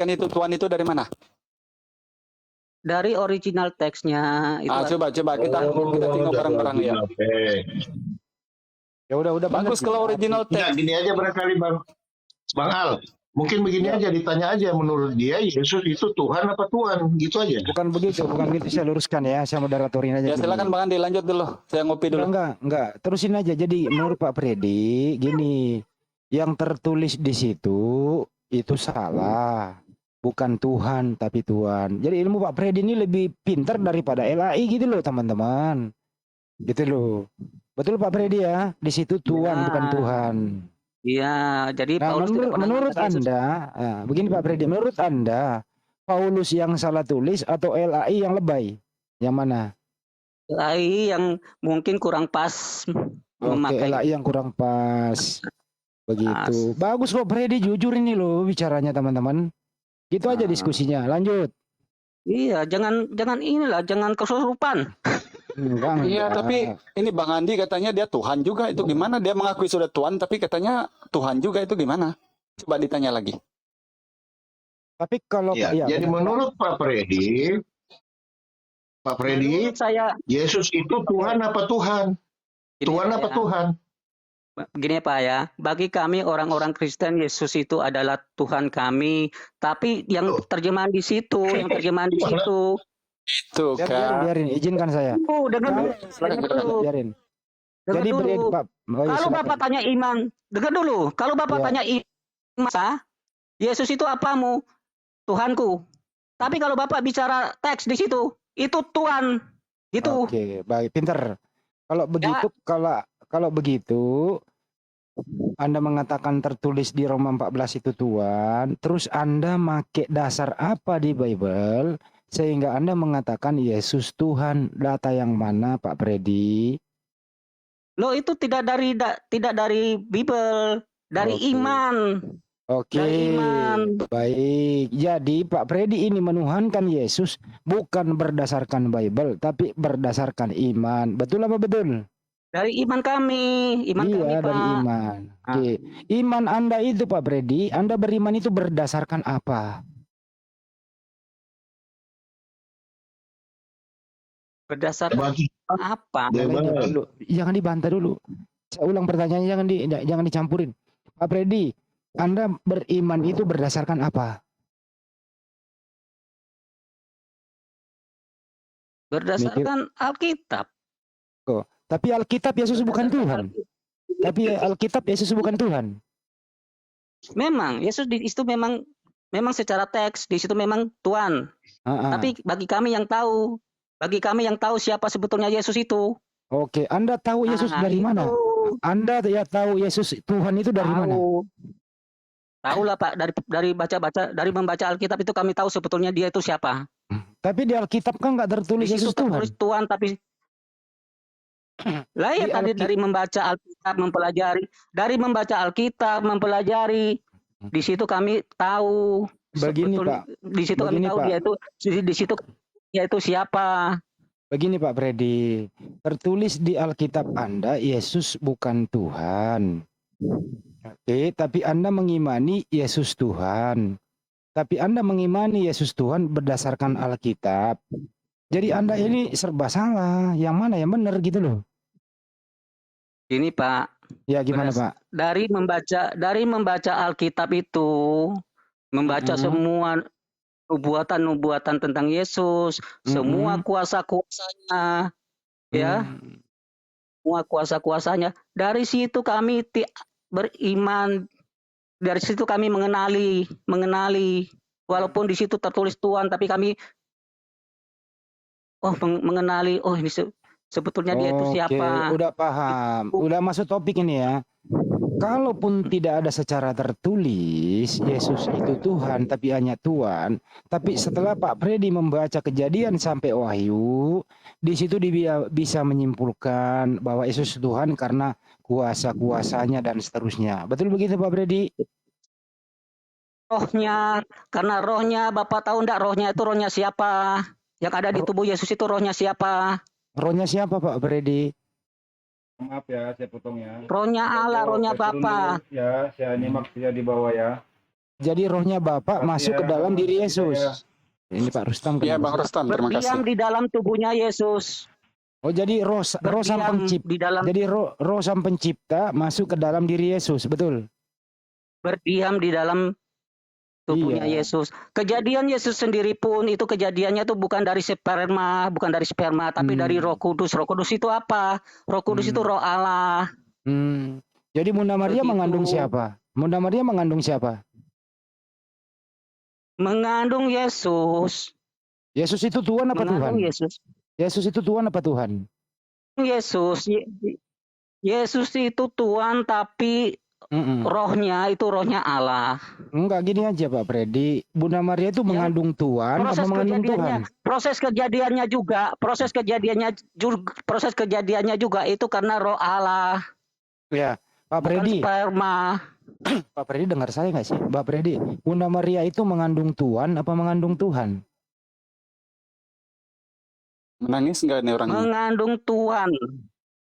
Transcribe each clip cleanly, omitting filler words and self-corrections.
Kan itu Tuhan itu dari mana? Dari original teksnya itu. Coba kita tengok bareng-bareng ya. Ya udah bagus kalau original teks. Nah, gini aja barangkali Bang Al. Mungkin begini aja, ditanya aja menurut dia Yesus itu Tuhan apa Tuhan, gitu aja. Bukan begitu saya luruskan ya, saya moderatorin aja. Ya silakan Bang Andi, lanjut dulu. Saya ngopi dulu. Enggak, terusin aja. Jadi menurut Pak Freddy gini, yang tertulis di situ itu salah. Bukan Tuhan tapi Tuhan. Jadi ilmu Pak Freddy ini lebih pintar daripada LAI gitu loh, teman-teman. Gitu loh. Betul Pak Freddy ya, di situ Tuhan bukan Tuhan. Iya, jadi Paulus menurut Anda, begini Pak Freddy, menurut Anda Paulus yang salah tulis atau LAI yang lebay? Yang mana? LAI yang mungkin kurang pas memakai. LAI yang kurang pas. Begitu. Bagus kok Freddy, jujur ini loh bicaranya teman-teman. Gitu aja diskusinya. Lanjut. Iya, jangan kesurupan. Enggak. Iya, tapi ini Bang Andi katanya dia Tuhan juga, itu gimana? Dia mengakui sudah Tuhan, tapi katanya Tuhan juga, itu gimana? Coba ditanya lagi. Tapi kalau jadi menurut Pak Freddy, Yesus itu Tuhan apa Tuhan? Tuhan apa Tuhan? Begini Pak ya, bagi kami orang-orang Kristen Yesus itu adalah Tuhan kami. Tapi yang terjemahan di situ, Tuh kan. Biarin, izinkan saya. Biarin. Jadi dulu. Kalau Bapak tanya iman, dengar dulu. Kalau Bapak tanya iman, Yesus itu apamu? Tuhanku. Tapi kalau Bapak bicara teks di situ, itu Tuhan. Gitu. Oke, baik, pinter. Kalau begitu, kalau begitu, Anda mengatakan tertulis di Roma 14 itu Tuhan, terus Anda make dasar apa di Bible sehingga Anda mengatakan Yesus Tuhan? Data yang mana Pak Freddy? Loh, itu tidak dari Bible, dari iman. Oke, baik. Jadi Pak Freddy ini menuhankan Yesus bukan berdasarkan Bible, tapi berdasarkan iman. Betul apa betul? Dari iman kami, kami Pak. Dari iman. Oke. Iman Anda itu Pak Freddy, Anda beriman itu berdasarkan apa? Berdasarkan apa? Jangan dibantah dulu. Saya ulang pertanyaannya, jangan dicampurin. Pak Freddy, Anda beriman itu berdasarkan apa? Berdasarkan Alkitab. Tapi Alkitab Yesus bukan Tuhan. Tapi Alkitab Yesus bukan Tuhan. Memang Yesus itu memang secara teks di situ memang Tuhan. Tapi bagi kami yang tahu siapa sebetulnya Yesus itu. Oke, Anda tahu Yesus dari mana? Anda ya tahu Yesus Tuhan itu dari mana? Tahu lah Pak, dari membaca Alkitab itu kami tahu sebetulnya dia itu siapa. Tapi di Alkitab kan nggak tertulis Yesus Tuhan. Tuhan, tapi lah ya tadi dari membaca Alkitab mempelajari, di situ kami tahu. Begini Pak. Di situ kami tahu dia itu siapa. Begini Pak Freddy, tertulis di Alkitab Anda Yesus bukan Tuhan. Oke, tapi Anda mengimani Yesus Tuhan. Tapi Anda mengimani Yesus Tuhan berdasarkan Alkitab. Jadi Anda ini serba salah. Yang mana yang benar gitu loh. Ini Pak. Ya gimana Pak? Dari membaca Alkitab itu, membaca semua nubuatan tentang Yesus, semua kuasa-kuasanya, ya, semua kuasa-kuasanya. Dari situ kami beriman, dari situ kami mengenali, walaupun di situ tertulis Tuhan, tapi kami mengenali, ini sebetulnya dia itu siapa. Udah paham, udah masuk topik ini ya. Kalaupun tidak ada secara tertulis Yesus itu Tuhan tapi hanya Tuhan, tapi setelah Pak Freddy membaca Kejadian sampai Wahyu, di situ dia bisa menyimpulkan bahwa Yesus Tuhan karena kuasa-kuasanya dan seterusnya. Betul begitu Pak Freddy? Rohnya, karena rohnya, Bapak tahu enggak rohnya itu rohnya siapa? Yang ada di tubuh Yesus itu rohnya siapa? Rohnya siapa Pak Freddy? Maaf ya, saya potong ya. Rohnya Allah, rohnya Bapa. Ya, saya nyimak dia di bawah ya. Jadi rohnya Bapa masuk ke dalam diri Yesus. Ini Pak Rustam Iya kenapa Bang sih? Rustam, terima kasih. Berdiam di dalam tubuhnya Yesus. Oh jadi roh sang Berdiam pencipta. di dalam Jadi roh sang pencipta masuk ke dalam diri Yesus, betul? berdiam di dalam tubuhnya Iya. Yesus. Kejadian Yesus sendiri pun itu kejadiannya tuh bukan dari sperma, tapi dari Roh Kudus. Roh Kudus itu apa? Roh Kudus itu Roh Allah. Jadi Bunda Maria Begitu. mengandung siapa? Bunda Maria mengandung siapa? Mengandung Yesus. Yesus itu Tuhan apa Tuhan? Mengandung Yesus. Yesus itu Tuhan apa Tuhan? Yesus itu Tuhan, tapi rohnya itu rohnya Allah. Enggak, gini aja Pak Freddy. Bunda Maria itu mengandung Tuhan apa mengandung Tuhan? Proses kejadiannya juga itu karena roh Allah. Ya, Pak Bukan Freddy. sperma. Pak Freddy dengar saya nggak sih? Pak Freddy, Bunda Maria itu mengandung Tuhan apa mengandung Tuhan? Menangis nggak nih orangnya? Mengandung Tuhan.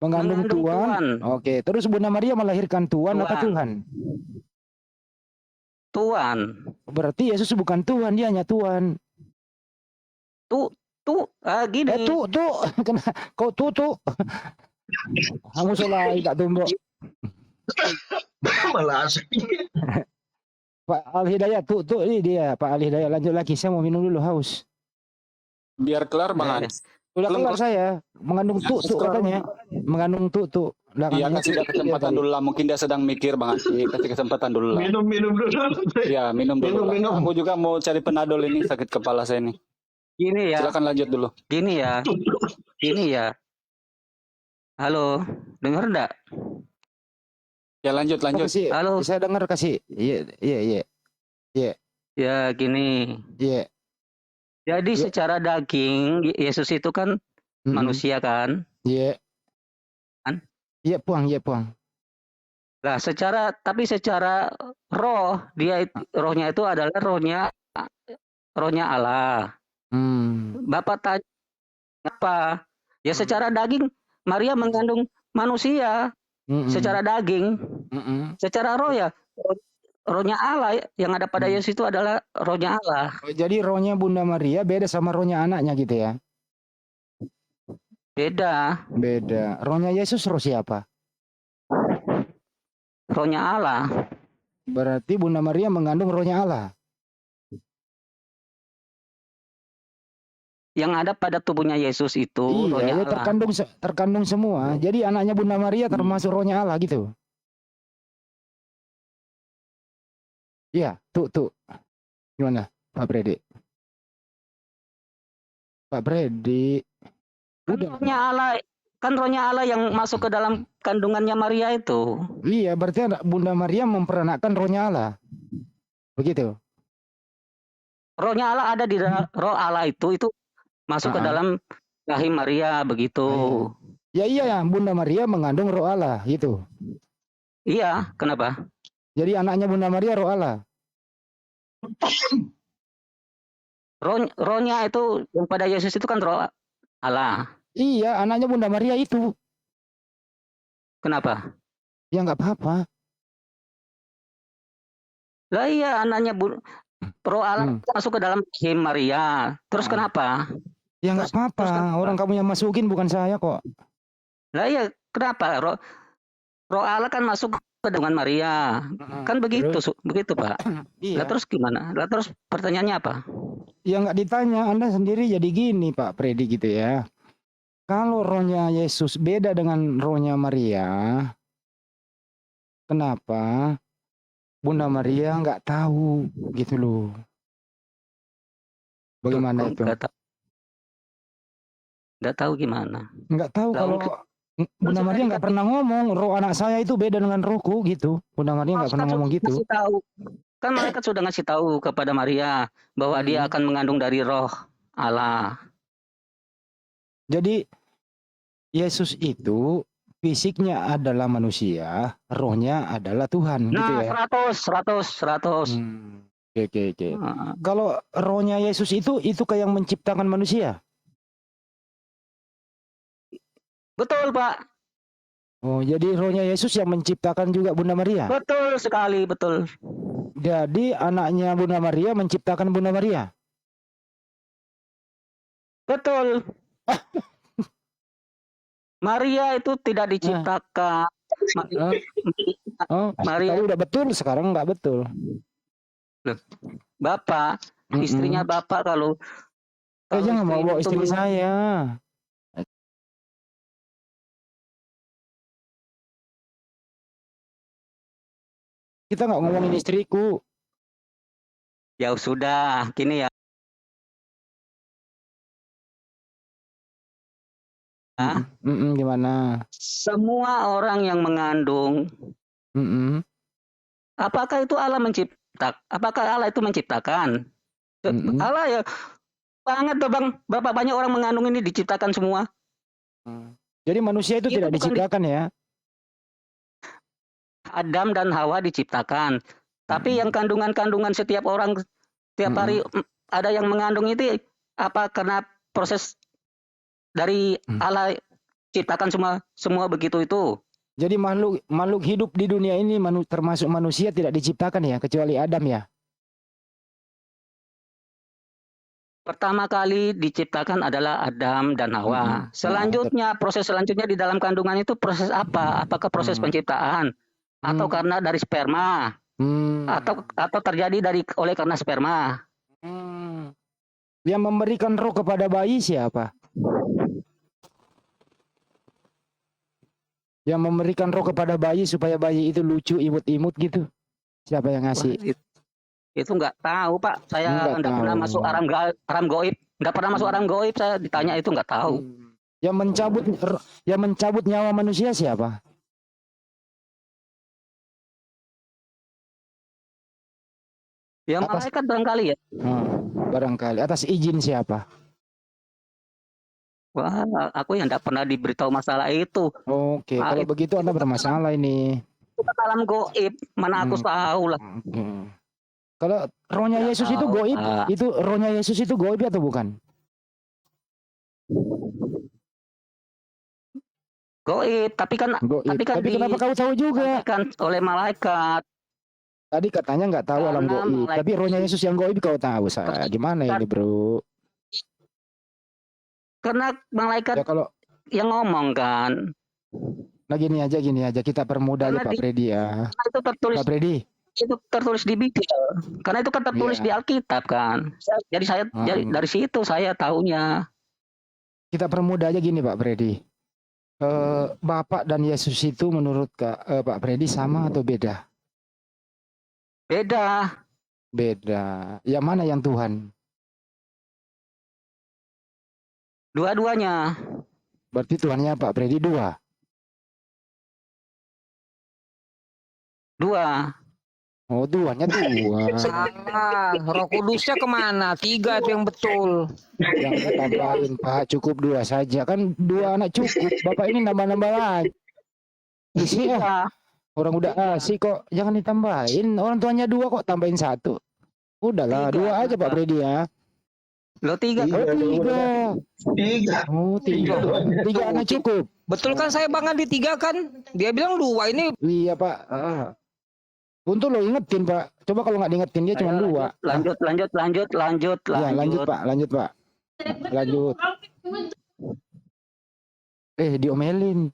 Mengandung Tuhan. Oke, terus Bunda Maria melahirkan Tuhan apa Tuhan? Tuhan. Berarti Yesus bukan Tuhan, dia hanya Tuhan. Gini. Kau tuh. Kamu salah tak tumbuk. Malah asik. Pak Al Hidayat tuh ini dia Pak Al Hidayat, lanjut lagi, saya mau minum dulu, haus. Biar kelar Bang Hans. Udah kelar saya, mengandung tuh katanya, mengandung tuh. Iya, kasih dia kesempatan dulu lah, mungkin dia sedang mikir Bang Hans. Kasih kesempatan dulu lah. Minum dulu. Iya, minum dulu. Minum. Aku juga mau cari penadol ini, sakit kepala saya ini. Gini ya. Silakan lanjut dulu. Gini ya. Halo, dengar enggak? Ya lanjut. Kasih, Halo. saya dengar, kasih. Iya. Ya gini. Iya. Jadi secara daging Yesus itu kan manusia kan? Iya. Kan? Iya puang. Nah, secara roh, rohnya itu adalah rohnya Allah. Bapak tanya apa? Ya secara daging Maria mengandung manusia. Secara daging. Secara roh ya rohnya Allah yang ada pada Yesus itu adalah rohnya Allah. Jadi rohnya Bunda Maria beda sama rohnya anaknya gitu ya? Beda. Rohnya Yesus roh siapa? Rohnya Allah. Berarti Bunda Maria mengandung rohnya Allah. Yang ada pada tubuhnya Yesus itu rohnya Allah. Terkandung semua. Jadi anaknya Bunda Maria termasuk rohnya Allah gitu. Iya, tuh. Gimana, Pak Freddy? Rohnya Allah yang masuk ke dalam kandungannya Maria itu. Iya, berarti Bunda Maria memperanakkan rohnya Allah. Begitu. Rohnya Allah ada di roh Allah itu masuk ke dalam rahim Maria begitu. Ya iya, Bunda Maria mengandung roh Allah gitu. Iya, kenapa? Jadi anaknya Bunda Maria roh Allah. Rohnya itu yang pada Yesus itu kan roh Allah. Iya, anaknya Bunda Maria itu. Kenapa? Ya nggak apa-apa. Lah iya, anaknya roh Allah masuk ke dalam rahim Maria. Terus kenapa? Ya nggak apa-apa. Orang kamu yang masukin bukan saya kok. Lah iya, kenapa? Roh Allah kan masuk ke dengan Maria. Kan begitu Pak. Iya. Lah terus gimana? Lah terus pertanyaannya apa? Ya nggak ditanya, Anda sendiri jadi gini Pak Freddy gitu ya. Kalau rohnya Yesus beda dengan rohnya Maria, kenapa Bunda Maria nggak tahu gitu loh? Bagaimana itu? Nggak tahu gimana? Nggak tahu kalau Bunda Maria nggak pernah ngomong roh anak saya itu beda dengan rohku gitu. Bunda Maria nggak pernah ngomong gitu. Kan malaikat sudah ngasih tahu kepada Maria bahwa dia akan mengandung dari roh Allah. Jadi Yesus itu fisiknya adalah manusia, rohnya adalah Tuhan gitu ya. 100. Oke. Kalau rohnya Yesus itu kayak yang menciptakan manusia. Betul, Pak. Oh, jadi rohnya Yesus yang menciptakan juga Bunda Maria. Betul sekali, betul. Jadi anaknya Bunda Maria menciptakan Bunda Maria. Betul. Maria itu tidak diciptakan. Oh, oh, Maria, tadi udah betul, sekarang nggak betul. Bapak, istrinya Bapak kalau Jangan mau bawa itu istri saya. Kita nggak ngomongin istriku. ya sudah, gini ya. Gimana? Semua orang yang mengandung, apakah itu Allah menciptakan? Apakah Allah itu menciptakan? Allah ya banget tuh Bang. Berapa banyak orang mengandung ini diciptakan semua? Jadi manusia itu tidak bukan diciptakan ya? Adam dan Hawa diciptakan. Tapi yang kandungan-kandungan setiap orang setiap hari ada yang mengandung itu apa karena proses dari Allah ciptakan semua begitu itu. Jadi makhluk hidup di dunia ini termasuk manusia tidak diciptakan ya, kecuali Adam ya. Pertama kali diciptakan adalah Adam dan Hawa. Selanjutnya, proses selanjutnya di dalam kandungan itu proses apa? Apakah proses penciptaan atau karena dari sperma? Atau terjadi oleh karena sperma? Yang memberikan roh kepada bayi siapa? Yang memberikan roh kepada bayi supaya bayi itu lucu, imut-imut gitu. Siapa yang ngasih? Wah, itu nggak tahu Pak. Saya nggak pernah masuk aram goib. Nggak pernah masuk aram goib. Saya ditanya itu nggak tahu. Yang mencabut nyawa manusia siapa? Ya malaikat barangkali ya. Barangkali. Atas izin siapa? Wah, aku yang nggak pernah diberitahu masalah itu. Oke, kalau begitu Anda bermasalah ini. Itu kan alam goib. Mana aku tahu lah. Kalau rohnya Yesus itu goib, itu rohnya Yesus itu goib atau bukan? Goib, tapi kan kenapa kau tahu juga? Kan oleh malaikat. Tadi katanya nggak tahu alam goib, tapi rohnya Yesus yang goib kau tahu. Saya gimana ini, Bro? Karena malaikat ya, kalau yang ngomong kan. Nah gini aja kita permudah aja Pak Freddy ya. Itu tertulis. Pak Freddy. Itu tertulis di Bible. Karena itu kan tertulis di Alkitab kan. Jadi saya dari situ saya tahunya. Kita permudah aja gini Pak Freddy. Bapak dan Yesus itu menurut Pak Freddy sama atau beda? Beda. Yang mana yang Tuhan? Dua-duanya. Berarti Tuhannya Pak Freddy dua. Oh, Tuhannya dua. Salah, Roh Kudusnya kemana? 3 itu yang betul. Yang tambahin Pak, cukup 2 saja. Kan 2 anak cukup. Bapak ini nambah-nambah lagi. Isi orang udah asik kok, jangan ditambahin. Orang tuanya 2 kok tambahin 1. Udahlah, 2 aja Pak Freddy ya. Lo 3. Oh, 3 anak cukup. Betul kan saya Bang Andi 3 kan? Dia bilang 2 ini. Iya Pak. Untuk lo ingetin Pak. Coba kalau nggak diingetin dia cuma 2. Lanjut. Ya, lanjut Pak. Lanjut. Diomelin.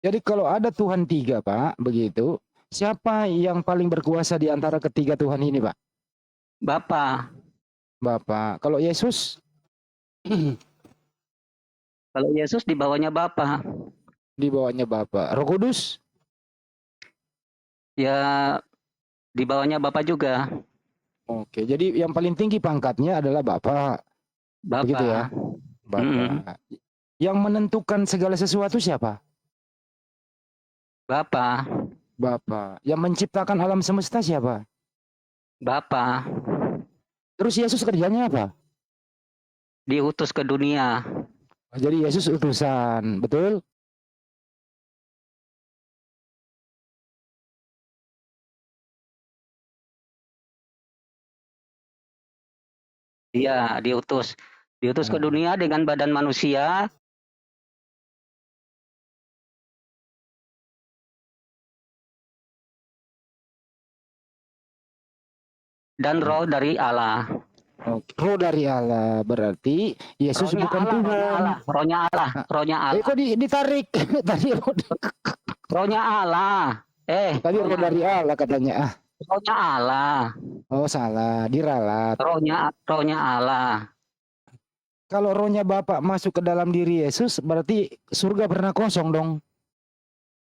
Jadi kalau ada Tuhan 3 Pak, begitu. Siapa yang paling berkuasa di antara ketiga Tuhan ini Pak? Bapak. Kalau Yesus? Kalau Yesus di bawahnya Bapak. Roh Kudus? Ya di bawahnya Bapak juga. Oke, jadi yang paling tinggi pangkatnya adalah Bapak. Begitu ya? Bapak. Yang menentukan segala sesuatu siapa? Bapak. Yang menciptakan alam semesta siapa? Bapak. Terus Yesus kerjanya apa? Diutus ke dunia. Jadi Yesus utusan, betul? Iya, diutus ke dunia dengan badan manusia. dan roh dari Allah. Oke. Roh dari Allah berarti Yesus Rohnya bukan Allah, Tuhan. rohnya Allah, rohnya Allah, Kok ditarik tadi rohnya Allah. tadi roh dari Allah katanya. Rohnya Allah, Oh salah, diralat. rohnya Allah. Kalau rohnya Bapak masuk ke dalam diri Yesus berarti surga pernah kosong dong.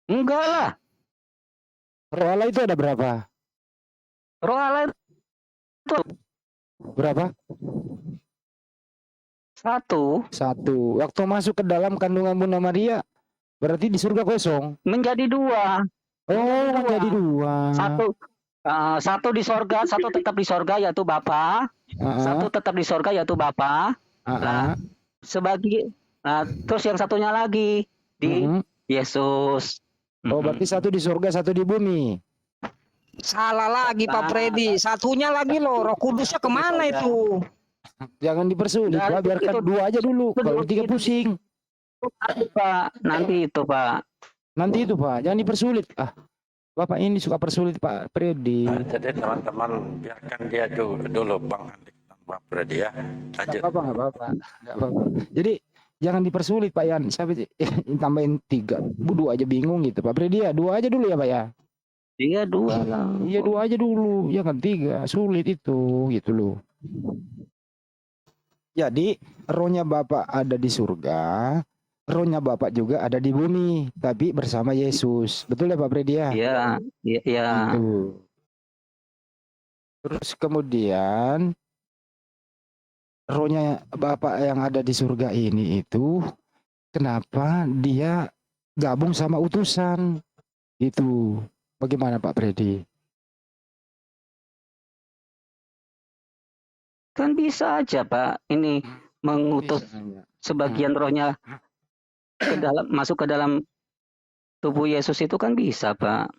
Enggak lah, Roh Allah itu ada berapa? roh Allah itu Berapa? satu, Waktu masuk ke dalam kandungan Bunda Maria berarti di surga kosong. menjadi dua. Oh, menjadi dua. Satu di sorga, satu tetap di sorga yaitu Bapa. Satu tetap di sorga yaitu Bapa. Nah, terus yang satunya lagi di Yesus. Oh, berarti satu di surga, satu di bumi. Salah lagi Pak Freddy. Satunya lagi loh, Roh Kudusnya kemana itu? Jangan dipersulit, Pak. Biarkan dua aja dulu. Kalau tiga pusing. Nanti itu Pak. Jangan dipersulit. Bapak ini suka persulit Pak Freddy. Jadi teman-teman biarkan dia dulu Bang Andik dan Bang Freddy ya. Lanjut. Nggak apa-apa. Jadi jangan dipersulit Pak Yan. Sampai tambahin 3. Dua aja bingung gitu Pak Freddy ya. 2 aja dulu ya Pak ya. Iya 2 lah. Iya 2 aja dulu. Jangan 3. Sulit itu gitu loh. Jadi rohnya Bapak ada di surga. Rohnya Bapak juga ada di bumi, tapi bersama Yesus. Betul ya Pak Freddy ya? Iya. Gitu. Terus kemudian rohnya Bapak yang ada di surga ini itu kenapa dia gabung sama utusan? Itu bagaimana Pak Freddy? Kan bisa aja Pak. Ini mengutus sebagian rohnya masuk ke dalam tubuh Yesus itu kan bisa Pak.